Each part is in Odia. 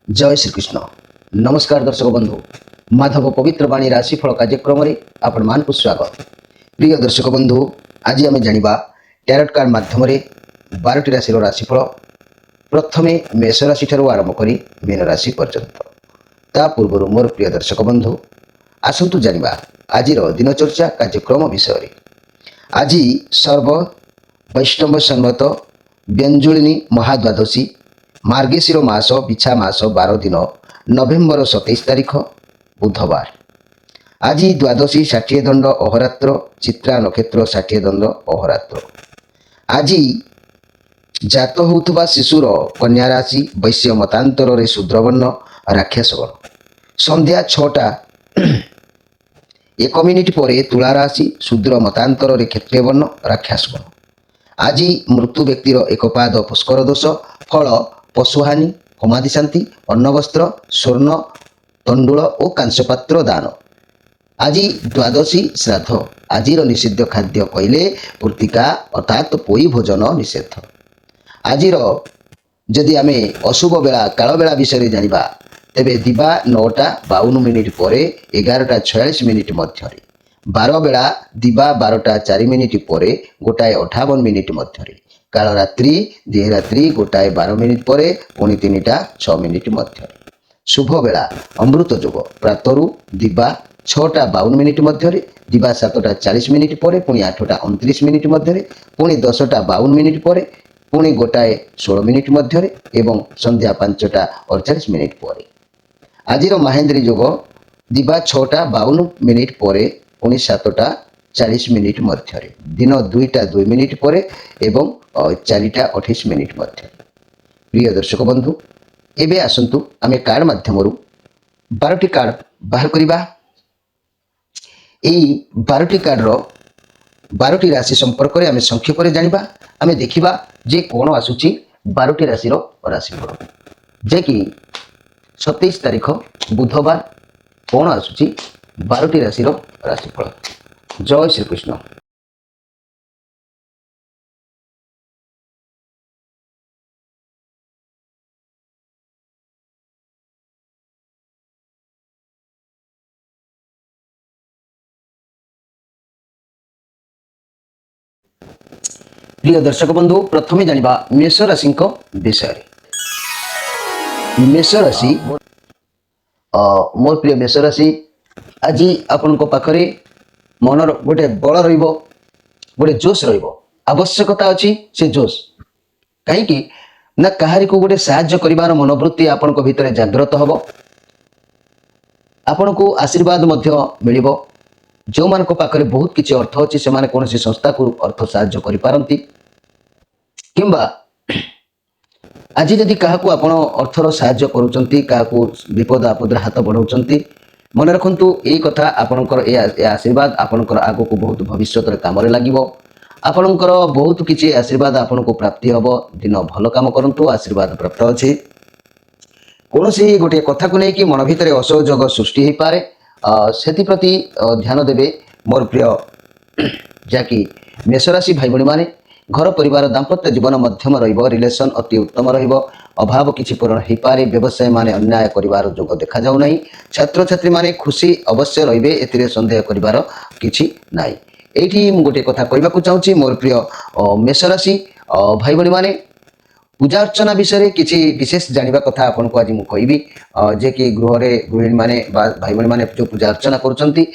जय श्रीकृष्ण। नमस्कार दर्शक बंधु, माधव पवित्र वाणी राशिफल कार्यक्रम में आपण मान को स्वागत। प्रिय दर्शक बंधु, आज आम जाना टैरोट कार्ड माध्यम 12टी राशि राशिफल, प्रथमे मेष राशि आरंभ कर मीन राशि पर्यंत। ता पूर्व मोर प्रिय दर्शक बंधु, आसतु जाना आज दिनचर्चा कार्यक्रम विषय। आज सर्व वैष्णव सम्मत व्यंजुलिनी महाद्वादशी मार्गशीर मास बिछा मास 12 दिन नवेम्बर 27 तारीख बुधवार। आज द्वादशी 60 दंड अहोरात्र चित्रा नक्षत्र 60 दंड अहोरात्र। आज जात होउथबा शिशुर कन्या राशि वैश्य मतांतर रे शूद्रवर्ण राक्षस गण। संध्या 6टा 1 मिनिट पर तुला राशि शूद्र मतांतर रे क्षत्रिय वर्ण राक्षस गण। आज मृत्यु व्यक्तिर एक पाद पुष्कर दोष, फल पशुहानि, होमादि शांति, अन्नवस्त्र, स्वर्ण, तंडुल और कांस्यपात्र दान। आज द्वादशी श्राद्ध। आज निषिद्ध खाद्य कहले पूर्तिका अर्थात पोई भोजन निषेध। आज जदि आम अशुभ बेला काल बेला विषय जाना तेरे दिवा 9टा 52 मिनिट पर 11टा 46 मिनिट मध्य, 12 बेला दिवा 12टा 4 मिनिट पर गोटाए 58 मिनिट मध्य, काल रात्रि देह रात्रि गोटाए 12 मिनिट पर पुणी 3टा 6 मिनिट मध्य। शुभ बेला अमृत जोग प्रातरु दिवा 6टा 52 मिनिट मध्य, दिवा 7टा 40 मिनिट पर पुणी 8टा 29 मिनिट मध्य, पुणी 10टा 52 मिनिट पर पुणी गोटाए 16 मिनिट मध्य एवं संध्या 5टा 48 मिनिट पर। आज महेंद्री जोग दिवा 6टा 52 मिनिट पर पुणी 7टा 40 मिनिट मध्य, दिन 2टा 2 मिनिट पर एवं 4टा 28 मिनिट मध्य। प्रिय दर्शक बंधु, एबे आसंतु आमे कार्ड माध्यम 12टी कार्ड बाहर करिबा। एई 12टी कार्ड रो 12टी राशि संपर्क में आमे संक्षेप में जानिबा। आमे देखिबा जे कोन आसुची 12टी राशि रो राशिफल, जे कि 27 तारीख बुधवार कोन आसुची 12टी राशि रो राशिफल। जय श्री कृष्ण। प्रिय दर्शक बंधु, प्रथमे जानिबा मेष राशि विषय। मेष राशि मोर प्रिय मेष राशि, आज आपण पाखरे मनर गोटे बल रहिबो, गोटे जोश रहिबो, आवश्यकता अछि से जोश। कहीं ना कहारी को गोटे साहाय्य करिवार मनोवृत्ति आपण भितर जागृत हबो। आपण को आशीर्वाद मध्य मिलिबो। जो मान को पाखरे बहुत किछि अर्थ अछि से माने कोनोसी संस्था को अर्थ साहाय्य करि पारंती, किंबा आज जदि काहाकू आपण अर्थर साहाय्य करूचंती, काहाकू विपद आपद हाथ बढ़ाउचंती, मन रखंतु ए कथा आपणकर ए आशीर्वाद आपणकर आगो को बहुत भविष्यत रे काम रे लागिवो। आपणकर बहुत किछि आशीर्वाद आपण को प्राप्ति हबो। दिन भल काम करंतु, आशीर्वाद प्राप्त अछि। कोनोसी गोटे कथा को नै कि मन भितरे असहयोग सृष्टि हे पारे, सेति प्रति ध्यान देबे मोर प्रिय जाकि मेष राशि भाई भणी माने। घर परिवार दाम्पत्य जीवन मध्यम रहिबो, रिलेशन अति उत्तम रहिबो, अभाव किछि पूर्ण हे पारे, व्यवसाय माने अन्याय करिवार जोग देखा जाउ नाही, छात्र छात्री माने खुशी अवश्य रहिबे, एतिरे संदेह करिवार किछि नाही। एठी मु गोटे कथा कहबा को चाहूची मोर प्रिय मेष राशि भाई भणी माने। पूजा अर्चना विषय किसी विशेष जानिबा कथा आपन को आज मु कहबी, जे कि गृहिणी माने भाई भणी माने जो पूजा अर्चना करूचंती,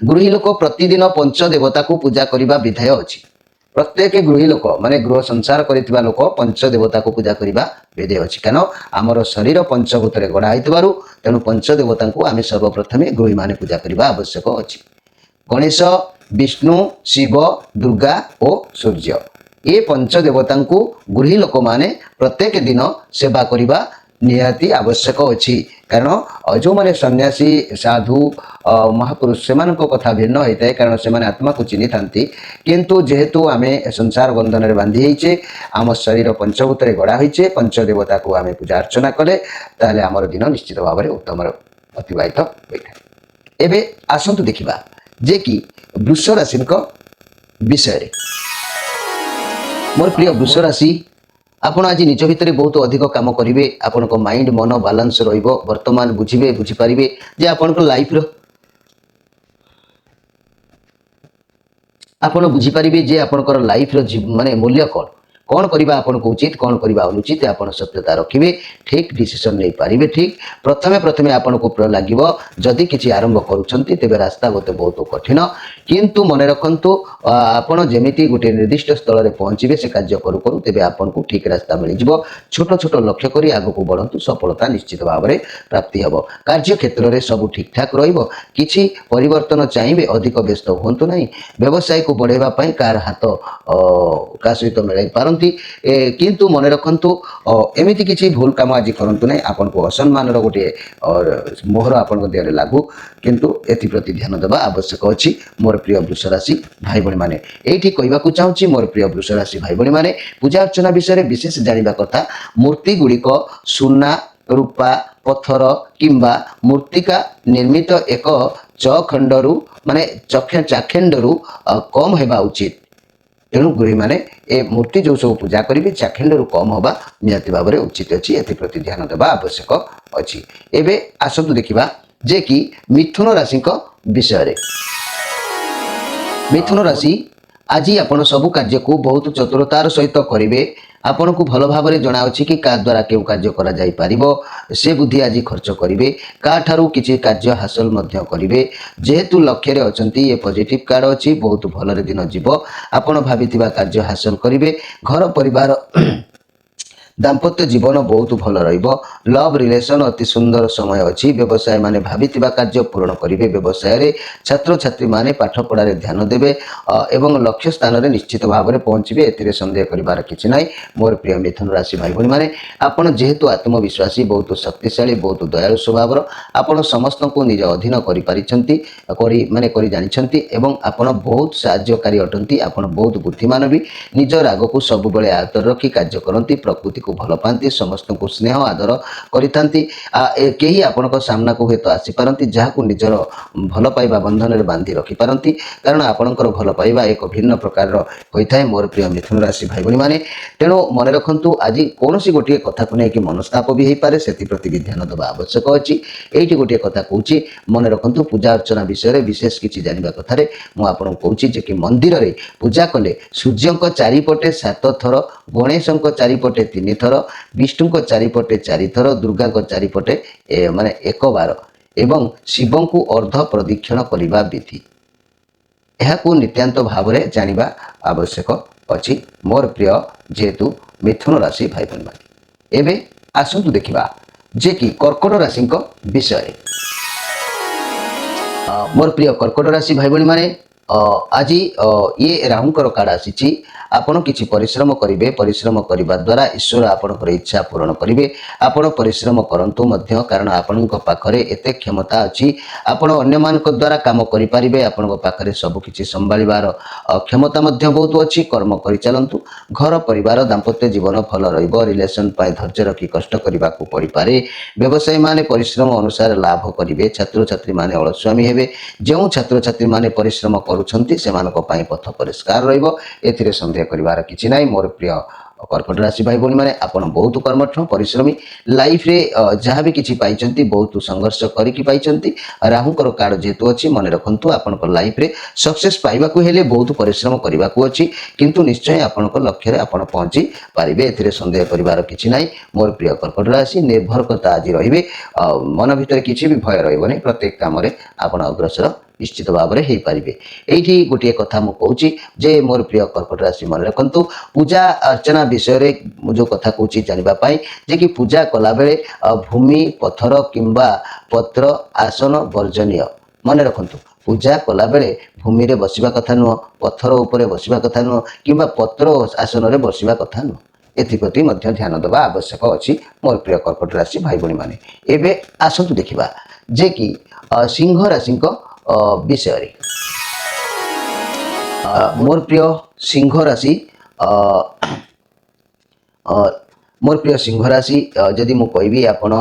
गृही लोक प्रतिदिन पंच देवता को पूजा करिबा विधाय अछि। प्रत्येक गृही लोक माने गृह संसार करितबा लोक पंच देवता को पूजा करिबा विधाय अछि। कारण आमर शरीर पंचभूत रे गढ़ा होइतबारु तेनु पंच देवता को आमे सर्वप्रथमे गृही माने पूजा करिबा आवश्यक अछि। गणेश, विष्णु, शिव, दुर्गा और सूर्य, ये पंच देवता को गृही लोक माने प्रत्येक दिन सेवा करिबा निहाती आवश्यक अछि। कारण जो माने सन्यासी साधु महापुरुष सेमानक कथा भिन्न होता है, कारण से माने आत्मा को चिन्हि थांती, किंतु जेहेतु आमे संसार बंधन रे बांधी हेचे, आम शरीर पंचभूत रे गढ़ा होइचे, पंच देवता को आमे पूजा अर्चना कले ताले आमर दिन निश्चित भाव में उत्तम अतिबाहित होइଥାଏ। एबे आसंतु देखिबा जे कि वृष राशि विषय। मोर प्रिय वृष राशि ଆପଣ ଆଜି ନିଜ ଭିତରେ ବହୁତ ଅଧିକ କାମ କରିବେ। ଆପଣଙ୍କ ମାଇଣ୍ଡ ମନ ବାଲାନ୍ସ ରହିବ। ବର୍ତ୍ତମାନ ବୁଝିବେ ବୁଝିପାରିବେ ଯେ ଆପଣଙ୍କ ଲାଇଫର ଆପଣ ବୁଝିପାରିବେ ଯେ ଆପଣଙ୍କର ଲାଇଫର ମାନେ ମୂଲ୍ୟ କ'ଣ କ'ଣ କରିବା ଆପଣଙ୍କୁ ଉଚିତ କ'ଣ କରିବା ଅନୁଚିତ ଆପଣ ସତ୍ୟତା ରଖିବେ ଠିକ୍ ଡିସିସନ ନେଇପାରିବେ। ଠିକ୍ ପ୍ରଥମେ ପ୍ରଥମେ ଆପଣଙ୍କୁ ଲାଗିବ ଯଦି କିଛି ଆରମ୍ଭ କରୁଛନ୍ତି ତେବେ ରାସ୍ତା ଗୋଟେ ବହୁତ କଠିନ, କିନ୍ତୁ ମନେ ରଖନ୍ତୁ ଆପଣ ଯେମିତି ଗୋଟିଏ ନିର୍ଦ୍ଦିଷ୍ଟ ସ୍ଥଳରେ ପହଞ୍ଚିବେ ସେ କାର୍ଯ୍ୟ କରୁ କରୁ ତେବେ ଆପଣଙ୍କୁ ଠିକ୍ ରାସ୍ତା ମିଳିଯିବ। ଛୋଟ ଛୋଟ ଲକ୍ଷ୍ୟ କରି ଆଗକୁ ବଢ଼ନ୍ତୁ, ସଫଳତା ନିଶ୍ଚିତ ଭାବରେ ପ୍ରାପ୍ତି ହେବ। କାର୍ଯ୍ୟକ୍ଷେତ୍ରରେ ସବୁ ଠିକଠାକ୍ ରହିବ। କିଛି ପରିବର୍ତ୍ତନ ଚାହିଁବେ, ଅଧିକ ବ୍ୟସ୍ତ ହୁଅନ୍ତୁ ନାହିଁ। ବ୍ୟବସାୟକୁ ବଢ଼ାଇବା ପାଇଁ କାହାର ହାତ କାହା ସହିତ ମିଳାଇ ପାରନ୍ତି, କିନ୍ତୁ ମନେ ରଖନ୍ତୁ ଏମିତି କିଛି ଭୁଲ କାମ ଆଜି କରନ୍ତୁ ନାହିଁ। ଆପଣଙ୍କୁ ଅସମ୍ମାନର ଗୋଟିଏ ମୋହର ଆପଣଙ୍କ ଦେହରେ ଲାଗୁ, କିନ୍ତୁ ଏଥିପ୍ରତି ଧ୍ୟାନ ଦେବା ଆବଶ୍ୟକ ଅଛି। ମୋର ପ୍ରିୟ ବୃଷ ରାଶି ଭାଇ ଭଉଣୀମାନେ, ଏଇଠି କହିବାକୁ ଚାହୁଁଛି ମୋର ପ୍ରିୟ ବୃଷ ରାଶି ଭାଇ ଭଉଣୀମାନେ, ପୂଜା ଅର୍ଚ୍ଚନା ବିଷୟରେ ବିଶେଷ ଜାଣିବା କଥା। ମୂର୍ତ୍ତି ଗୁଡ଼ିକ ସୁନା, ରୂପା, ପଥର କିମ୍ବା ମୂର୍ତ୍ତିକା ନିର୍ମିତ ଏକ ଚଖଣ୍ଡରୁ ମାନେ ଚାଖେଣ୍ଡରୁ କମ୍ ହେବା ଉଚିତ। ତେଣୁ ଗୃହୀମାନେ ଏ ମୂର୍ତ୍ତି ଯେଉଁ ସବୁ ପୂଜା କରିବେ ଚାଖେଣ୍ଡରୁ କମ୍ ହେବା ନିହାତି ଭାବରେ ଉଚିତ ଅଛି। ଏଥିପ୍ରତି ଧ୍ୟାନ ଦେବା ଆବଶ୍ୟକ ଅଛି। ଏବେ ଆସନ୍ତୁ ଦେଖିବା ଯେ କି ମିଥୁନ ରାଶିଙ୍କ ବିଷୟରେ। ମିଥୁନ ରାଶି, ଆଜି ଆପଣ ସବୁ କାର୍ଯ୍ୟକୁ ବହୁତ ଚତୁରତାର ସହିତ କରିବେ। ଆପଣଙ୍କୁ ଭଲ ଭାବରେ ଜଣାଅଛି କି କାହା ଦ୍ୱାରା କେଉଁ କାର୍ଯ୍ୟ କରାଯାଇପାରିବ, ସେ ବୁଦ୍ଧି ଆଜି ଖର୍ଚ୍ଚ କରିବେ। କାହାଠାରୁ କିଛି କାର୍ଯ୍ୟ ହାସଲ ମଧ୍ୟ କରିବେ। ଯେହେତୁ ଲକ୍ଷ୍ୟରେ ଅଛନ୍ତି, ଏ ପଜିଟିଭ କାର୍ଡ଼ ଅଛି, ବହୁତ ଭଲରେ ଦିନ ଯିବ। ଆପଣ ଭାବିଥିବା କାର୍ଯ୍ୟ ହାସଲ କରିବେ। ଘର ପରିବାର ଦାମ୍ପତ୍ୟ ଜୀବନ ବହୁତ ଭଲ ରହିବ। ଲଭ୍ ରିଲେସନ୍ ଅତି ସୁନ୍ଦର ସମୟ ଅଛି। ବ୍ୟବସାୟ ମାନେ ଭାବିଥିବା କାର୍ଯ୍ୟ ପୂରଣ କରିବେ। ବ୍ୟବସାୟରେ ଛାତ୍ରଛାତ୍ରୀମାନେ ପାଠପଢ଼ାରେ ଧ୍ୟାନ ଦେବେ ଏବଂ ଲକ୍ଷ୍ୟ ସ୍ଥାନରେ ନିଶ୍ଚିତ ଭାବରେ ପହଞ୍ଚିବେ। ଏଥିରେ ସନ୍ଦେହ କରିବାର କିଛି ନାହିଁ। ମୋର ପ୍ରିୟ ମିଥୁନ ରାଶି ଭାଇ ଭଉଣୀମାନେ, ଆପଣ ଯେହେତୁ ଆତ୍ମବିଶ୍ୱାସୀ, ବହୁତ ଶକ୍ତିଶାଳୀ, ବହୁତ ଦୟାଳୁ ସ୍ୱଭାବର, ଆପଣ ସମସ୍ତଙ୍କୁ ନିଜ ଅଧୀନ କରିପାରିଛନ୍ତି କରି ଜାଣିଛନ୍ତି ଏବଂ ଆପଣ ବହୁତ ସାହାଯ୍ୟକାରୀ ଅଟନ୍ତି। ଆପଣ ବହୁତ ବୁଦ୍ଧିମାନ ବି। ନିଜ ରାଗକୁ ସବୁବେଳେ ଆୟତ୍ତରେ ରଖି କାର୍ଯ୍ୟ କରନ୍ତି। ପ୍ରକୃତିକୁ ଭଲ ପାଆନ୍ତି, ସମସ୍ତଙ୍କୁ ସ୍ନେହ ଆଦର କରିଥାନ୍ତି। କେହି ଆପଣଙ୍କ ସାମ୍ନାକୁ ହୁଏତ ଆସିପାରନ୍ତି ଯାହାକୁ ନିଜର ଭଲ ପାଇବା ବନ୍ଧନରେ ବାନ୍ଧି ରଖିପାରନ୍ତି, କାରଣ ଆପଣଙ୍କର ଭଲ ପାଇବା ଏକ ଭିନ୍ନ ପ୍ରକାରର ହୋଇଥାଏ। ମୋର ପ୍ରିୟ ମିଥୁନ ରାଶି ଭାଇ ଭଉଣୀମାନେ, ତେଣୁ ମନେ ରଖନ୍ତୁ ଆଜି କୌଣସି ଗୋଟିଏ କଥାକୁ ନେଇକି ମନସ୍ତାପ ବି ହେଇପାରେ, ସେଥିପ୍ରତି ବି ଧ୍ୟାନ ଦେବା ଆବଶ୍ୟକ ଅଛି। ଏଇଠି ଗୋଟିଏ କଥା କହୁଛି, ମନେ ରଖନ୍ତୁ ପୂଜା ଅର୍ଚ୍ଚନା ବିଷୟରେ ବିଶେଷ କିଛି ଜାଣିବା କଥାରେ ମୁଁ ଆପଣଙ୍କୁ କହୁଛି ଯେ କି ମନ୍ଦିରରେ ପୂଜା କଲେ ସୂର୍ଯ୍ୟଙ୍କ ଚାରିପଟେ 7 ଥର, ଗଣେଶଙ୍କ ଚାରିପଟେ 3 ଥର, ବିଷ୍ଣୁଙ୍କ ଚାରିପଟେ 4 ଥର, ଦୁର୍ଗାଙ୍କ ଚାରିପଟେ ମାନେ 1 ବାର ଏବଂ ଶିବଙ୍କୁ ଅର୍ଦ୍ଧ ପ୍ରଦକ୍ଷିଣ କରିବା ବିଧି। ଏହାକୁ ନିତ୍ୟାନ୍ତ ଭାବରେ ଜାଣିବା ଆବଶ୍ୟକ ଅଛି ମୋର ପ୍ରିୟ ଯେହେତୁ ମିଥୁନ ରାଶି ଭାଇ ଭଉଣୀମାନେ। ଏବେ ଆସନ୍ତୁ ଦେଖିବା ଯେ କି କର୍କଟ ରାଶିଙ୍କ ବିଷୟରେ। ମୋର ପ୍ରିୟ କର୍କଟ ରାଶି ଭାଇ ଭଉଣୀମାନେ, ଆଜି ଇଏ ରାହୁଙ୍କର କାର୍ଡ଼ ଆସିଛି। ଆପଣ କିଛି ପରିଶ୍ରମ କରିବେ। ପରିଶ୍ରମ କରିବା ଦ୍ୱାରା ଈଶ୍ୱର ଆପଣଙ୍କର ଇଚ୍ଛା ପୂରଣ କରିବେ। ଆପଣ ପରିଶ୍ରମ କରନ୍ତୁ ମଧ୍ୟ, କାରଣ ଆପଣଙ୍କ ପାଖରେ ଏତେ କ୍ଷମତା ଅଛି। ଆପଣ ଅନ୍ୟମାନଙ୍କ ଦ୍ୱାରା କାମ କରିପାରିବେ। ଆପଣଙ୍କ ପାଖରେ ସବୁ କିଛି ସମ୍ଭାଳିବାର କ୍ଷମତା ମଧ୍ୟ ବହୁତ ଅଛି। କର୍ମ କରିଚାଲନ୍ତୁ। ଘର ପରିବାର ଦାମ୍ପତ୍ୟ ଜୀବନ ଭଲ ରହିବ। ରିଲେସନ୍ ପାଇଁ ଧୈର୍ଯ୍ୟ ରଖି କଷ୍ଟ କରିବାକୁ ପଡ଼ିପାରେ। ବ୍ୟବସାୟୀମାନେ ପରିଶ୍ରମ ଅନୁସାରେ ଲାଭ କରିବେ। ଛାତ୍ରଛାତ୍ରୀମାନେ ଅଳସୁଆମୀ ହେବେ। ଯେଉଁ ଛାତ୍ରଛାତ୍ରୀମାନେ ପରିଶ୍ରମ କରୁଛନ୍ତି ସେମାନଙ୍କ ପାଇଁ ପଥ ପରିଷ୍କାର ରହିବ। ଏଥିରେ ସନ୍ଦେହ କରିବାର କିଛି ନାହିଁ। ମୋର ପ୍ରିୟ କର୍କଟ ରାଶି ଭାଇ ଭଉଣୀମାନେ, ଆପଣ ବହୁତ କର୍ମଠ ପରିଶ୍ରମୀ। ଲାଇଫରେ ଯାହା ବି କିଛି ପାଇଛନ୍ତି ବହୁତ ସଂଘର୍ଷ କରିକି ପାଇଛନ୍ତି। ରାହୁଙ୍କର କାର୍ଡ଼ ଯେହେତୁ ଅଛି, ମନେ ରଖନ୍ତୁ ଆପଣଙ୍କ ଲାଇଫରେ ସକ୍ସେସ୍ ପାଇବାକୁ ହେଲେ ବହୁତ ପରିଶ୍ରମ କରିବାକୁ ଅଛି, କିନ୍ତୁ ନିଶ୍ଚୟ ଆପଣଙ୍କ ଲକ୍ଷ୍ୟରେ ଆପଣ ପହଞ୍ଚି ପାରିବେ। ଏଥିରେ ସନ୍ଦେହ କରିବାର କିଛି ନାହିଁ। ମୋର ପ୍ରିୟ କର୍କଟ ରାଶି, ନିର୍ଭରକତା ଆଜି ରହିବେ। ମନ ଭିତରେ କିଛି ବି ଭୟ ରହିବନି। ପ୍ରତ୍ୟେକ କାମରେ ଆପଣ ଅଗ୍ରସର ନିଶ୍ଚିତ ଭାବରେ ହେଇପାରିବେ। ଏଇଠି ଗୋଟିଏ କଥା ମୁଁ କହୁଛି ଯେ ମୋର ପ୍ରିୟ କର୍କଟ ରାଶି, ମନେ ରଖନ୍ତୁ ପୂଜା ଅର୍ଚ୍ଚନା ବିଷୟରେ ମୁଁ ଯେଉଁ କଥା କହୁଛି ଜାଣିବା ପାଇଁ ଯେ କି ପୂଜା କଲାବେଳେ ଭୂମି, ପଥର କିମ୍ବା ପତ୍ର ଆସନ ବର୍ଜନୀୟ। ମନେ ରଖନ୍ତୁ ପୂଜା କଲାବେଳେ ଭୂମିରେ ବସିବା କଥା ନୁହଁ, ପଥର ଉପରେ ବସିବା କଥା ନୁହଁ କିମ୍ବା ପତ୍ର ଆସନରେ ବସିବା କଥା ନୁହଁ। ଏଥିପ୍ରତି ମଧ୍ୟ ଧ୍ୟାନ ଦେବା ଆବଶ୍ୟକ ଅଛି ମୋର ପ୍ରିୟ କର୍କଟ ରାଶି ଭାଇ ଭଉଣୀମାନେ। ଏବେ ଆସନ୍ତୁ ଦେଖିବା ଯେ କି ସିଂହ ରାଶିଙ୍କ ବିଷୟରେ। ମୋର ପ୍ରିୟ ସିଂହ ରାଶି, ମୋର ପ୍ରିୟ ସିଂହ ରାଶି, ଯଦି ମୁଁ କହିବି ଆପଣ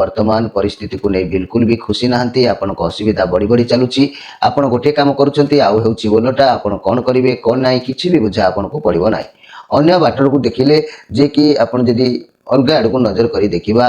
ବର୍ତ୍ତମାନ ପରିସ୍ଥିତିକୁ ନେଇ ବିଲକୁଲ ବି ଖୁସି ନାହାନ୍ତି। ଆପଣଙ୍କ ଅସୁବିଧା ବଢ଼ି ବଢ଼ି ଚାଲୁଛି। ଆପଣ ଗୋଟିଏ କାମ କରୁଛନ୍ତି ଆଉ ହେଉଛି ଓଲଟା। ଆପଣ କ'ଣ କରିବେ କ'ଣ ନାହିଁ କିଛି ବି ବୁଝା ଆପଣଙ୍କୁ ପଡ଼ିବ ନାହିଁ। अन्य बाटर को देखिले जे कि आपण जदि अलग आड़ को नजर कर देखा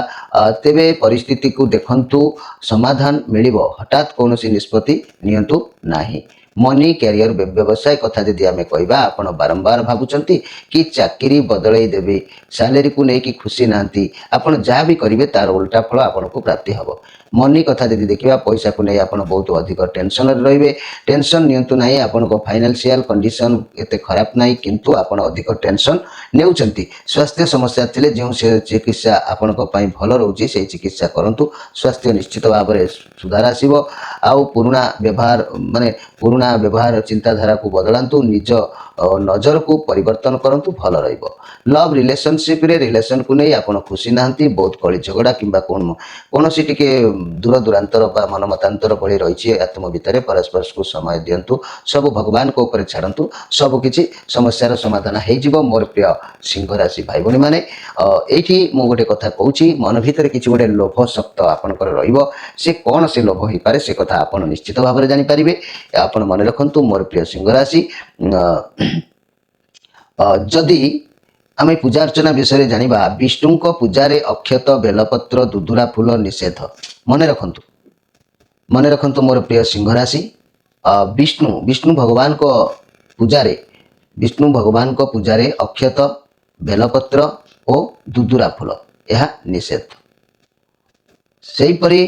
तेरे परिस्थिति को देखंतु समाधान मिलिबो हठात कौन निष्पत्ति नियंतु नाही मनी कैरियर व्यवसाय कथा जदि आम कहवा आपण बारंबार भावुंट कि चाकरी बदल देवी सैलरी को लेकिन खुशी नहांती आपण जहाँ भी करेंगे तार उल्टा फल आपन को प्राप्ति हम मनी कथा जदि देखा पैसा को नहीं आपन बहुत अधिक टेंशन रे टेंशन नियंतु ना आपण फाइनेंशियल कंडीशन एते खराब ना किंतु आपण अधिक टेंशन नेउचंती स्वास्थ्य समस्या थिले जो चिकित्सा आपण भल रोचे से चिकित्सा करंतु स्वास्थ्य निश्चित भाव में सुधार आसीबो आउ पुराना व्यवहार माने पुराना व्यवहार चिंताधारा को बदलांतु निज नजर को परिवर्तन करंतु भल रहिबो लव रिलेशनशिप रे रिलेशन को नहीं आपण खुशी नहांती बहुत कली झगड़ा किंबा कौन सी टिके दूर दूरांतर बा मनमतांतर भली रही आत्म भितर परस्पर को समय दिंतु सब भगवान को ऊपर छाड़तु सब किसी समस्यार समाधान हो मोर प्रिय सिंह राशि भाई भणी मैंने ये मु गोटे कथा कहूँ मन भितर किसी गोटे लोभ शक्त आपंकर रे कौन से लोभ हो पारे से कथा आप निश्चित भाव में जानीपारे आप मन रखु मोर प्रिय सिंह राशि जदि आम पूजा अर्चना विषय जानिबा विष्णु को पूजा अक्षत बेलपत्र दुदुरा फूल निषेध मन रखु मोर प्रिय सिंह राशि विष्णु विष्णु भगवान को पूजा अक्षत बेलपत्र और दुदुरा फूल यह निषेध सेहीपरि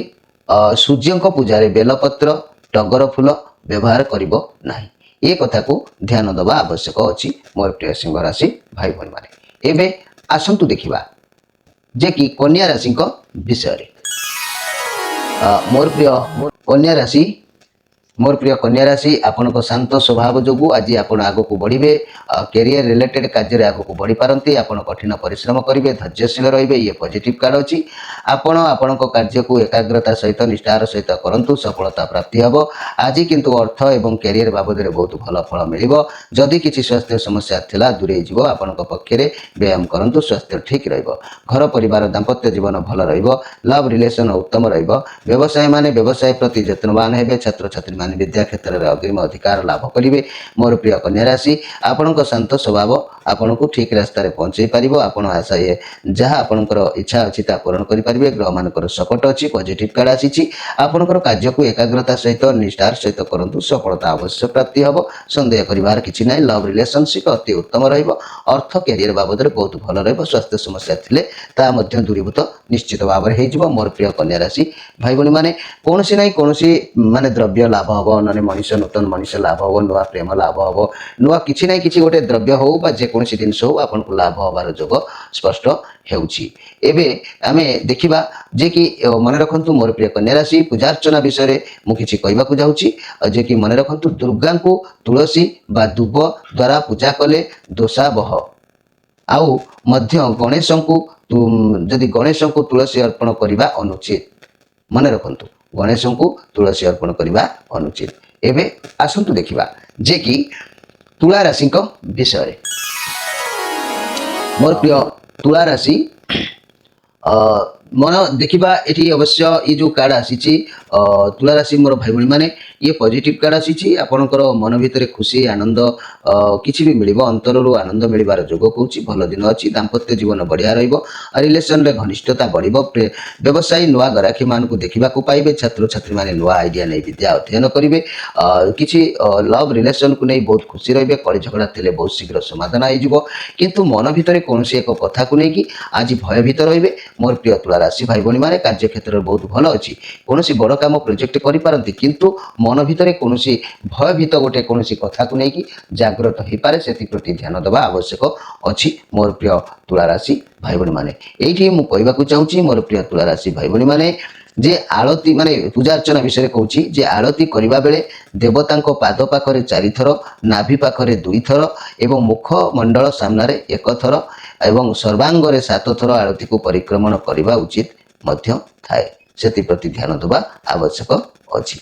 सूर्य को पूजा बेलपत्र टगर फूल व्यवहार करिबो नाही ये कथा को ध्यान दबा आवश्यक अछि मोर प्रिय सिंह राशि भाई भणी माने एबे आसंतु देखिबा जे कि कन्या राशि को विषय मोर प्रिय कन्या राशि आपण शांत स्वभाव जो आज आप आग को बढ़े कैरियर रिलेटेड कार्य आग को बढ़ी पारती आप कठिन परिश्रम करेंगे धैर्यशील रे ये पॉजिटिव कार्ड अच्छी आपण कार्य को एकाग्रता सहित निष्ठार सहित करूँ सफलता प्राप्ति हम आज किंतु अर्थ एवं कैरियर बाबद बहुत भल फल मिल जदि किसी स्वास्थ्य समस्या थिला दूरे जीव आपण पक्षे व्यायाम करूँ स्वास्थ्य ठीक घर परिवार दाम्पत्य जीवन भल लव रिलेशन उत्तम व्यवसाय माने व्यवसाय प्रति यत्नवान हे छात्र छात्री माने विद्या क्षेत्र में अग्रिम अधिकार लाभ करेंगे मोर प्रिय कन्या राशि आपण शांत स्वभाव आपण को ठीक रास्तार पहुंचे पार आपण आशा ये जहाँ आपंकर इच्छा अच्छी पूरण करेंगे ग्रह मानकर सपोर्ट अच्छी पॉजिटिव कार्ड आसी आपंकर कार्य को एकाग्रता सहित निष्ठार सहित करूँ सफलता अवश्य प्राप्ति हम सन्देह कर किसी ना लव रिलेशनशिप अति उत्तम अर्थ कैरियर बाबद बहुत भल स्वास्थ्य समस्या थिले ता दूरीभूत निश्चित भाव में हो मोर प्रिय कन्या राशि भाई भणी मैंने कौन ना कौन माने द्रव्य लाभ हम ना मनीष नूतन मनीष लाभ हम नुआ प्रेम लाभ हम नुआ किसी ना कि गोटे द्रव्य हो जेकोसी जिनस हो आपन को लाभ हबार जोग स्पष्ट होबे आम देखा जे कि मन रखु मोर प्रिय कन्या राशि पूजार्चना विषय में किसी कहवाक जाऊँगी जे कि मन रखु दुर्गा को तुलसी बा दुब द्वारा पूजा कले दोषा बह आउ मध्य गणेश को जदि गणेश को तुलसी अर्पण करने अनुचित मन रखु गणेश को तुलसी अर्पण करने अनुचित एवं आसतु देखा जे कि तुला राशि विषय मोर प्रिय तुला राशि मन देखा ये अवश्य ये जो कार्ड आसी तुला राशि मोर भाई भणी मैंने ये पॉजिटिव कार्ड आसी आपणकर मन भितर खुशी आनंद किसी भी मिल अंतर आनंद मिलबार जोग कौन भल दिन अच्छी दाम्पत्य जीवन बढ़िया रिलेशन रे घनिष्ठता बढ़ व्यवसायी नुआ ग्राहकी मान को देखा पाइबे छात्र छात्री माने नुआ आइडिया नहीं विद्या अध्ययन करेंगे किसी लव रिलेशन को नहीं बहुत खुशी रे कली झगड़ा थे बहुत शीघ्र समाधान हो किंतु मन भितर कौन एक कथा को लेकिन आज भयभीत रे मोर प्रिय तुला राशि भाई भणी मैंने कार्य क्षेत्र में बहुत भल अच्छी कौन बड़ काम प्रोजेक्ट करें किंतु मन भितर कौन भयभीत गोटे कौन कथा को लेकिन जागृत हो पारे से प्रति ध्यान देवा आवश्यक अच्छी मोर प्रिय तुला राशि भाई भणी मैंने ये मुझे चाहूँगी मोर प्रिय तुला राशि भाई भणी मैंने जे आलती माने पूजा अर्चना विषय कहूँ जे आलती करने बेले देवता पाद पाखरे 4 थर नाभि पाखरे 2 थर एवं मुखमंडल सामने 1 थर एवं सर्वांगरे 7 थर आलती को परिक्रमण करने उचित थाए से प्रति ध्यान देवा आवश्यक अच्छी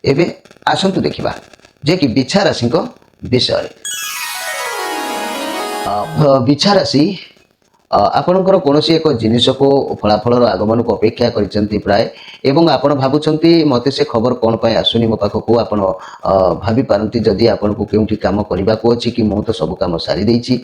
एवं आसतु देखा जे कि बिछा राशि विषय बिछा राशि ଆପଣଙ୍କର କୌଣସି ଏକ ଜିନିଷକୁ ଫଳାଫଳର ଆଗମନକୁ ଅପେକ୍ଷା କରିଛନ୍ତି ପ୍ରାୟ ଏବଂ ଆପଣ ଭାବୁଛନ୍ତି ମୋତେ ସେ ଖବର କ'ଣ ପାଇଁ ଆସୁନି ମୋ ପାଖକୁ। ଆପଣ ଭାବିପାରନ୍ତି ଯଦି ଆପଣଙ୍କୁ କେଉଁଠି କାମ କରିବାକୁ ଅଛି କି ମୁଁ ତ ସବୁ କାମ ସାରି ଦେଇଛି,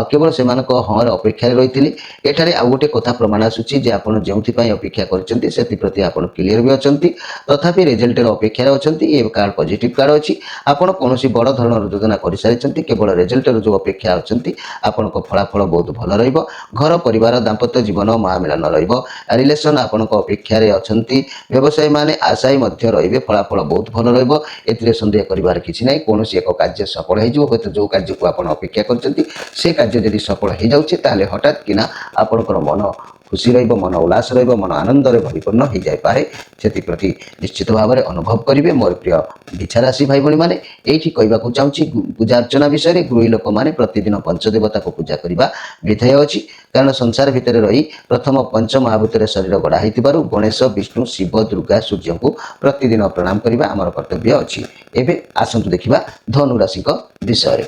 କେବଳ ସେମାନଙ୍କ ହଁର ଅପେକ୍ଷାରେ ରହିଥିଲି। ଏଠାରେ ଆଉ ଗୋଟେ କଥା ପ୍ରମାଣ ଆସୁଛି ଯେ ଆପଣ ଯେଉଁଥିପାଇଁ ଅପେକ୍ଷା କରିଛନ୍ତି ସେଥିପ୍ରତି ଆପଣ କ୍ଲିୟର ବି ଅଛନ୍ତି, ତଥାପି ରେଜଲ୍ଟର ଅପେକ୍ଷାରେ ଅଛନ୍ତି। ଏ କାର୍ଡ଼ ପଜିଟିଭ କାର୍ଡ଼ ଅଛି। ଆପଣ କୌଣସି ବଡ଼ ଧରଣର ଯୋଜନା କରିସାରିଛନ୍ତି, କେବଳ ରେଜଲ୍ଟର ଯେଉଁ ଅପେକ୍ଷା ଅଛନ୍ତି। ଆପଣଙ୍କ ଫଳାଫଳ ବହୁତ ଭଲ ରହିବ। ଘର ପରିବାର ଦାମ୍ପତ୍ୟ ଜୀବନ ମହାମିଳନ ରହିବ। ରିଲେସନ ଆପଣଙ୍କ ଅପେକ୍ଷାରେ ଅଛନ୍ତି। ବ୍ୟବସାୟୀମାନେ ଆଶାୟୀ ମଧ୍ୟ ରହିବେ। ଫଳାଫଳ ବହୁତ ଭଲ ରହିବ। ଏଥିରେ ସନ୍ଦେହ କରିବାର କିଛି ନାହିଁ। କୌଣସି ଏକ କାର୍ଯ୍ୟ ସଫଳ ହୋଇଯିବ। ହୁଏତ ଯେଉଁ କାର୍ଯ୍ୟକୁ ଆପଣ ଅପେକ୍ଷା କରିଛନ୍ତି ସେ କାର୍ଯ୍ୟ ଯଦି ସଫଳ ହୋଇଯାଉଛି ତାହେଲେ ହଠାତ୍ କିନା ଆପଣଙ୍କର ମନ ଖୁସି ରହିବ, ମନ ଉଲ୍ଲାସ ରହିବ, ମନ ଆନନ୍ଦରେ ପରିପୂର୍ଣ୍ଣ ହୋଇଯାଇପାରେ। ସେଥିପ୍ରତି ନିଶ୍ଚିତ ଭାବରେ ଅନୁଭବ କରିବେ। ମୋର ପ୍ରିୟ ବିଛା ରାଶି ଭାଇ ଭଉଣୀମାନେ, ଏଇଠି କହିବାକୁ ଚାହୁଁଛି ପୂଜା ଅର୍ଚ୍ଚନା ବିଷୟରେ। ଗୃହୀ ଲୋକମାନେ ପ୍ରତିଦିନ ପଞ୍ଚଦେବତାକୁ ପୂଜା କରିବା ବିଧେୟ ଅଛି, କାରଣ ସଂସାର ଭିତରେ ରହି ପ୍ରଥମ ପଞ୍ଚମହାଭୂତରେ ଶରୀର ଗଢ଼ା ହୋଇଥିବାରୁ ଗଣେଶ, ବିଷ୍ଣୁ, ଶିବ, ଦୁର୍ଗା, ସୂର୍ଯ୍ୟଙ୍କୁ ପ୍ରତିଦିନ ପ୍ରଣାମ କରିବା ଆମର କର୍ତ୍ତବ୍ୟ ଅଛି। ଏବେ ଆସନ୍ତୁ ଦେଖିବା ଧନୁ ରାଶିଙ୍କ ବିଷୟରେ।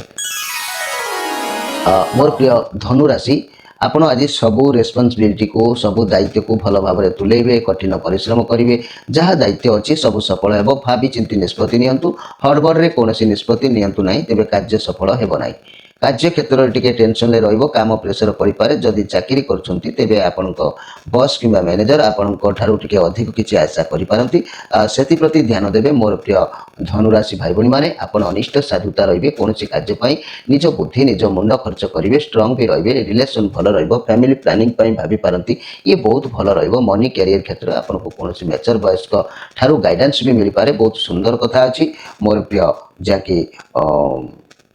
ମୋର ପ୍ରିୟ ଧନୁ ରାଶି, ଆପଣ ଆଜି ସବୁ ରେସ୍ପନ୍ସିବିଲିଟିକୁ, ସବୁ ଦାୟିତ୍ୱକୁ ଭଲ ଭାବରେ ତୁଲେଇବେ, କଠିନ ପରିଶ୍ରମ କରିବେ। ଯାହା ଦାୟିତ୍ୱ ଅଛି ସବୁ ସଫଳ ହେବ। ଭାବି ଚିନ୍ତି ନିଷ୍ପତ୍ତି ନିଅନ୍ତୁ। ହଡ଼ବଡ଼ରେ କୌଣସି ନିଷ୍ପତ୍ତି ନିଅନ୍ତୁ ନାହିଁ, ତେବେ କାର୍ଯ୍ୟ ସଫଳ ହେବ ନାହିଁ। କାର୍ଯ୍ୟକ୍ଷେତ୍ରରେ ଟିକେ ଟେନସନରେ ରହିବ, କାମ ପ୍ରେସର ପଡ଼ିପାରେ। ଯଦି ଚାକିରି କରୁଛନ୍ତି ତେବେ ଆପଣଙ୍କ ବସ୍ କିମ୍ବା ମ୍ୟାନେଜର ଆପଣଙ୍କ ଠାରୁ ଟିକେ ଅଧିକ କିଛି ଆଶା କରିପାରନ୍ତି। ସେଥିପ୍ରତି ଧ୍ୟାନ ଦେବେ। ମୋର ପ୍ରିୟ ଧନୁରାଶି ଭାଇ ଭଉଣୀମାନେ, ଆପଣ ଅନିଷ୍ଟ ସାଧୁତା ରହିବେ। କୌଣସି କାର୍ଯ୍ୟ ପାଇଁ ନିଜ ବୁଦ୍ଧି, ନିଜ ମୁଣ୍ଡ ଖର୍ଚ୍ଚ କରିବେ। ଷ୍ଟ୍ରଙ୍ଗ ବି ରହିବେ। ରିଲେସନ୍ ଭଲ ରହିବ। ଫ୍ୟାମିଲି ପ୍ଲାନିଂ ପାଇଁ ଭାବିପାରନ୍ତି, ଇଏ ବହୁତ ଭଲ ରହିବ। ମନି କ୍ୟାରିୟର କ୍ଷେତ୍ରରେ ଆପଣଙ୍କୁ କୌଣସି ମ୍ୟାଚର ବୟସ୍କ ଠାରୁ ଗାଇଡାନ୍ସ ବି ମିଳିପାରେ। ବହୁତ ସୁନ୍ଦର କଥା ଅଛି ମୋର ପ୍ରିୟ ଯାହାକି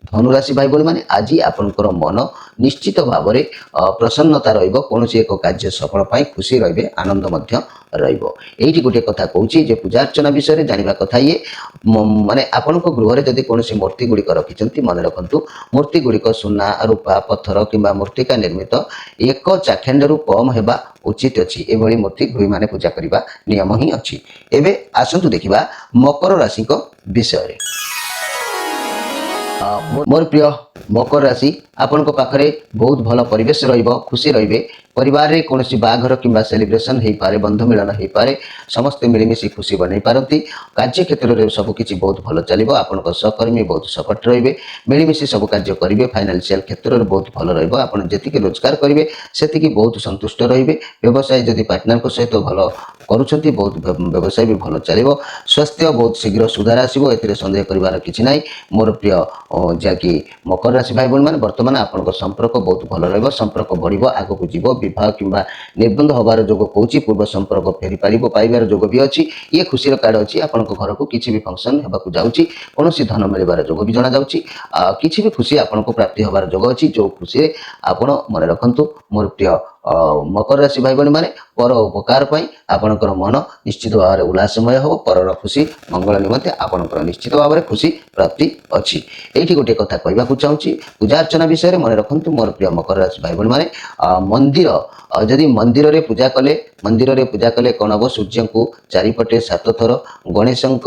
ଧନୁରାଶି ଭାଇ ଭଉଣୀମାନେ, ଆଜି ଆପଣଙ୍କର ମନ ନିଶ୍ଚିତ ଭାବରେ ପ୍ରସନ୍ନତା ରହିବ। କୌଣସି ଏକ କାର୍ଯ୍ୟ ସଫଳ ପାଇଁ ଖୁସି ରହିବେ, ଆନନ୍ଦ ମଧ୍ୟ ରହିବ। ଏଇଠି ଗୋଟିଏ କଥା କହୁଛି ଯେ ପୂଜା ଅର୍ଚ୍ଚନା ବିଷୟରେ ଜାଣିବା କଥା। ଇଏ ମାନେ ଆପଣଙ୍କ ଗୃହରେ ଯଦି କୌଣସି ମୂର୍ତ୍ତି ଗୁଡ଼ିକ ରଖିଛନ୍ତି, ମନେ ରଖନ୍ତୁ ମୂର୍ତ୍ତି ଗୁଡ଼ିକ ସୁନା, ରୂପା, ପଥର କିମ୍ବା ମୃତ୍ତିକା ନିର୍ମିତ ଏକ ଚାଖେଣ୍ଡରୁ କମ୍ ହେବା ଉଚିତ ଅଛି। ଏଭଳି ମୂର୍ତ୍ତି ଗୃହୀମାନେ ପୂଜା କରିବା ନିୟମ ହିଁ ଅଛି। ଏବେ ଆସନ୍ତୁ ଦେଖିବା ମକର ରାଶିଙ୍କ ବିଷୟରେ। ମୋର ପ୍ରିୟ ମକର ରାଶି, ଆପଣଙ୍କ ପାଖରେ ବହୁତ ଭଲ ପରିବେଶ ରହିବ, ଖୁସି ରହିବେ। ପରିବାରରେ କୌଣସି ବାହାଘର କିମ୍ବା ସେଲିବ୍ରେସନ୍ ହୋଇପାରେ, ବନ୍ଧୁ ମିଳନ ହୋଇପାରେ। ସମସ୍ତେ ମିଳିମିଶି ଖୁସି ବନେଇ ପାରନ୍ତି। କାର୍ଯ୍ୟକ୍ଷେତ୍ରରେ ସବୁକିଛି ବହୁତ ଭଲ ଚାଲିବ। ଆପଣଙ୍କ ସହକର୍ମୀ ବହୁତ ସପୋର୍ଟ ରହିବେ। ମିଳିମିଶି ସବୁ କାର୍ଯ୍ୟ କରିବେ। ଫାଇନାନ୍ସିଆଲ କ୍ଷେତ୍ରରେ ବହୁତ ଭଲ ରହିବ। ଆପଣ ଯେତିକି ରୋଜଗାର କରିବେ ସେତିକି ବହୁତ ସନ୍ତୁଷ୍ଟ ରହିବେ। ବ୍ୟବସାୟ ଯଦି ପାର୍ଟନରଙ୍କ ସହିତ ଭଲ କରୁଛନ୍ତି, ବହୁତ ବ୍ୟବସାୟ ବି ଭଲ ଚାଲିବ। ସ୍ୱାସ୍ଥ୍ୟ ବହୁତ ଶୀଘ୍ର ସୁଧାର ଆସିବ, ଏଥିରେ ସନ୍ଦେହ କରିବାର କିଛି ନାହିଁ। ମୋର ପ୍ରିୟ ଯାହାକି ମକର ରାଶି ଭାଇ ଭଉଣୀମାନେ, ବର୍ତ୍ତମାନ ଆପଣଙ୍କ ସମ୍ପର୍କ ବହୁତ ଭଲ ରହିବ। ସମ୍ପର୍କ ବଢ଼ିବ, ଆଗକୁ ଯିବ। ବିବାହ କିମ୍ବା ନିର୍ବନ୍ଧ ହେବାର ଯୋଗ କହୁଛି। ପୂର୍ବ ସମ୍ପର୍କ ଫେରି ପାରିବ, ପାଇବାର ଯୋଗ ବି ଅଛି। ଇଏ ଖୁସିର କାର୍ଡ଼ ଅଛି। ଆପଣଙ୍କ ଘରକୁ କିଛି ବି ଫଙ୍କସନ୍ ହେବାକୁ ଯାଉଛି। କୌଣସି ଧନ ମିଳିବାର ଯୋଗ ବି ଜଣାଯାଉଛି। କିଛି ବି ଖୁସି ଆପଣଙ୍କୁ ପ୍ରାପ୍ତି ହେବାର ଯୋଗ ଅଛି। ଯେଉଁ ଖୁସିରେ ଆପଣ ମନେ ରଖନ୍ତୁ ମୋର ପ୍ରିୟ ମକର ରାଶି ଭାଇ ଭଉଣୀମାନେ, ପର ଉପକାର ପାଇଁ ଆପଣଙ୍କର ମନ ନିଶ୍ଚିତ ଭାବରେ ଉଲ୍ଲାସମୟ ହେବ। ପରର ଖୁସି ମଙ୍ଗଳ ନିମନ୍ତେ ଆପଣଙ୍କର ନିଶ୍ଚିତ ଭାବରେ ଖୁସି ପ୍ରାପ୍ତି ଅଛି। ଏଇଠି ଗୋଟିଏ କଥା କହିବାକୁ ଚାହୁଁଛି ପୂଜା ଅର୍ଚ୍ଚନା ବିଷୟରେ। ମନେ ରଖନ୍ତୁ ମୋର ପ୍ରିୟ ମକର ରାଶି ଭାଇ ଭଉଣୀମାନେ, ମନ୍ଦିର ଯଦି ମନ୍ଦିରରେ ପୂଜା କଲେ କ'ଣ ହେବ? ସୂର୍ଯ୍ୟଙ୍କୁ ଚାରିପଟେ 7 ଥର, ଗଣେଶଙ୍କ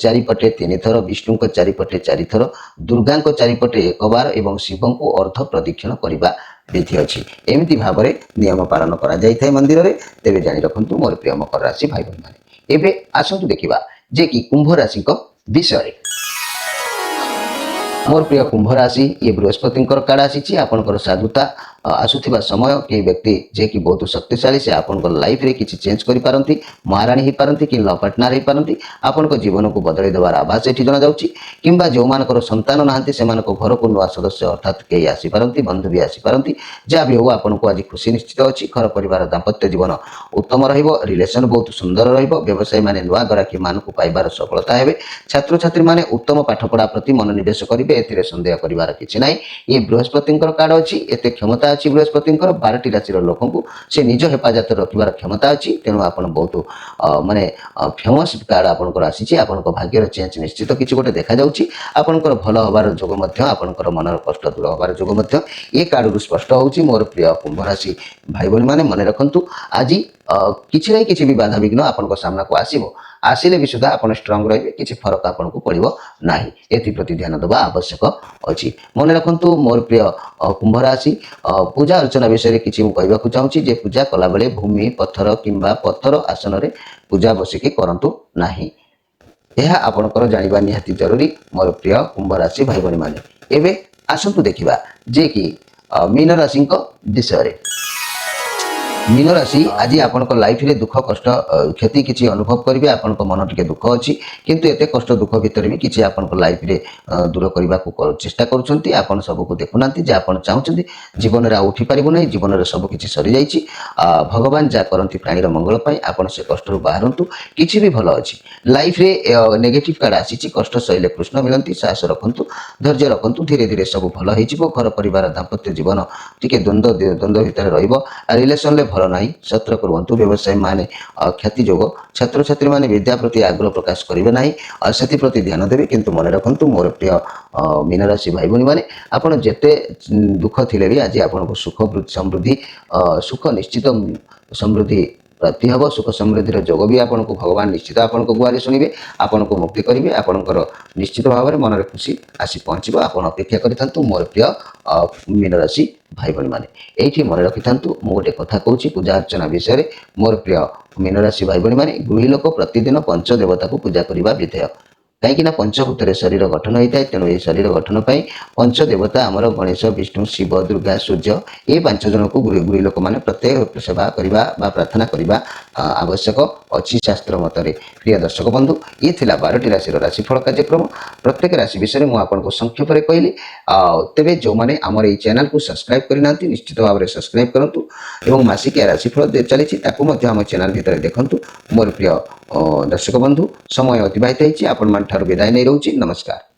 ଚାରିପଟେ 3 ଥର, ବିଷ୍ଣୁଙ୍କ ଚାରିପଟେ 4 ଥର, ଦୁର୍ଗାଙ୍କ ଚାରିପଟେ 1 ବାର ଏବଂ ଶିବଙ୍କୁ ଅର୍ଦ୍ଧ ପ୍ରଦକ୍ଷିଣ କରିବା ବିଧି ଅଛି। ଏମିତି ଭାବରେ ନିୟମ ପାଳନ କରାଯାଇଥାଏ ମନ୍ଦିରରେ। ତେବେ ଜାଣି ରଖନ୍ତୁ ମୋର ପ୍ରିୟ ମକର ରାଶି ଭାଇ ଭଉଣୀମାନେ। ଏବେ ଆସନ୍ତୁ ଦେଖିବା ଯେ କି କୁମ୍ଭ ରାଶିଙ୍କ ବିଷୟରେ। ମୋର ପ୍ରିୟ କୁମ୍ଭ ରାଶି, ଇଏ ବୃହସ୍ପତିଙ୍କର କାର୍ଡ଼ ଆସିଛି। ଆପଣଙ୍କର ସାଧୁତା ଆସୁଥିବା ସମୟ, କେହି ବ୍ୟକ୍ତି ଯିଏକି ବହୁତ ଶକ୍ତିଶାଳୀ, ସେ ଆପଣଙ୍କ ଲାଇଫରେ କିଛି ଚେଞ୍ଜ କରିପାରନ୍ତି। ମହାରାଣୀ ହୋଇପାରନ୍ତି କି ଲ ପାର୍ଟନର ହୋଇପାରନ୍ତି। ଆପଣଙ୍କ ଜୀବନକୁ ବଦଳାଇ ଦେବାର ଆଭାସ ଏଠି ଜଣାଯାଉଛି। କିମ୍ବା ଯେଉଁମାନଙ୍କର ସନ୍ତାନ ନାହାନ୍ତି ସେମାନଙ୍କ ଘରକୁ ନୂଆ ସଦସ୍ୟ ଅର୍ଥାତ୍ କେହି ଆସିପାରନ୍ତି, ବନ୍ଧୁ ବି ଆସିପାରନ୍ତି। ଯାହା ବି ହେଉ ଆପଣଙ୍କୁ ଆଜି ଖୁସି ନିଶ୍ଚିତ ଅଛି। ଘର ପରିବାର ଦାମ୍ପତ୍ୟ ଜୀବନ ଉତ୍ତମ ରହିବ। ରିଲେସନ୍ ବହୁତ ସୁନ୍ଦର ରହିବ। ବ୍ୟବସାୟୀମାନେ ନୂଆ ଗ୍ରାହକୀମାନଙ୍କୁ ପାଇବାର ସଫଳତା ହେବେ। ଛାତ୍ରଛାତ୍ରୀମାନେ ଉତ୍ତମ ପାଠପଢ଼ା ପ୍ରତି ମନୋନିବେଶ କରିବେ, ଏଥିରେ ସନ୍ଦେହ କରିବାର କିଛି ନାହିଁ। ଇଏ ବୃହସ୍ପତିଙ୍କର କାର୍ଡ଼ ଅଛି। ଏତେ କ୍ଷମତା ଅଛି ବୃହସ୍ପତିଙ୍କର। 12ଟି ରାଶିର ଲୋକଙ୍କୁ ସେ ନିଜ ହେପାଜତରେ ରଖିବାର କ୍ଷମତା ଅଛି। ତେଣୁ ଆପଣ ବହୁତ ମାନେ ଫେମସ୍ କାର୍ଡ଼ ଆପଣଙ୍କର ଆସିଛି। ଆପଣଙ୍କ ଭାଗ୍ୟର ଚେଞ୍ଜ ନିଶ୍ଚିତ କିଛି ଗୋଟେ ଦେଖାଯାଉଛି। ଆପଣଙ୍କର ଭଲ ହେବାର ଯୋଗ ମଧ୍ୟ, ଆପଣଙ୍କର ମନର କଷ୍ଟ ଦୂର ହେବାର ଯୋଗ ମଧ୍ୟ ଏ କାର୍ଡ଼ରୁ ସ୍ପଷ୍ଟ ହେଉଛି। ମୋର ପ୍ରିୟ କୁମ୍ଭ ରାଶି ଭାଇ ଭଉଣୀମାନେ, ମନେ ରଖନ୍ତୁ ଆଜି କିଛି ନାହିଁ କିଛି ବି ବାଧାବିଘ୍ନ ଆପଣଙ୍କ ସାମ୍ନାକୁ ଆସିବ। ଆସିଲେ ବି ସୁଦ୍ଧା ଆପଣ ଷ୍ଟ୍ରଙ୍ଗ ରହିବେ। କିଛି ଫରକ ଆପଣଙ୍କୁ ପଡ଼ିବ ନାହିଁ। ଏଥିପ୍ରତି ଧ୍ୟାନ ଦେବା ଆବଶ୍ୟକ ଅଛି। ମନେ ରଖନ୍ତୁ ମୋର ପ୍ରିୟ କୁମ୍ଭ ରାଶି, पूजा अर्चना विषय किसी कहवाक चाहूँगी जे पूजा कला बेले भूमि पत्थर किंबा पत्थर आसन रे पूजा बसिकी करंतु नाही। यह आपणकर जानिबा निहाती जरूरी मोर प्रिय कुंभ राशि भाई बहनी माने। एबे आसंतु देखिबा जे कि मीन राशि विषय रे। मीन राशि आज आपण लाइफ रे दुख कष्ट क्षति किसी अनुभव करेंगे। आपण मन टे दुख अच्छी किंतु एत कष्ट दुख भितर भी किसी आपण लाइफ रे दूर करने को चेष्टा करुँच। आप सबको देखुना जे आप चाहते जीवन में उठी पार ना जीवन में सबकि सरी जाइए। भगवान जहाँ करती प्राणीर मंगल आप से कष्ट बाहरतु किसी भी भल अच्छी लाइफ रे नेगेटिव कार्ड आसी कष्ट सहिले कृष्ण मिलती साहस रखु धैर्य रखु धीरे धीरे सब भल हो घर परिवार दाम्पत्य जीवन टी द्वंद्व भितर रिलेसन भल ना सत्र करूँ व्यवसाय माने क्षति जोग छात्र छात्री माने विद्या प्रति आग्रह प्रकाश करेंगे ना से प्रति ध्यान देवे। किंतु मन रखु मोर प्रिय मीन राशि भाई भनी मैंने आपड़ जिते दुख थे भी आज आपको सुख समृद्धि सुख निश्चित समृद्धि प्राप्ति हम सुख समृद्धि जोग भी आपको भगवान निश्चित आपको गुआरी शुणे आपको मुक्ति करेंगे। आपंकर निश्चित भाव में मन खुशी आसी पहुँचो। आप अपेक्षा करूँ मोर प्रिय मीन राशि भाई भनी मैंने ये मन रखि था। मुझे गोटे कथा कहूँ पूजा अर्चना विषय मोर प्रिय मीन राशि भाई भनी मैंने गृही लोक प्रतिदिन पंचदेवता को पूजा करने विधेय कहीं पंचभूत शरीर गठन होता है। तेणु ये शरीर गठन पर पंचदेवता आमर गणेश विष्णु शिव दुर्गा सूर्य ये 5 जन को गृह लोक मैंने प्रत्येक सेवा करने प्रार्थना करने आवश्यक अच्छी शास्त्र मतरे। प्रिय दर्शक बंधु ये थिला 12टी राशि राशिफल कार्यक्रम। प्रत्येक राशि विषय मुझे आपको संक्षेप में कहली। तेरे जो मैंने आमर ये चैनल को सब्सक्राइब करना निश्चित भाव में सब्सक्राइब करूँ और मासिकिया राशिफल चली आम चैनल भितर देखूँ। मोर प्रिय दर्शक बंधु समय अतिबाहित होती विदाय नहीं रोचे। नमस्कार।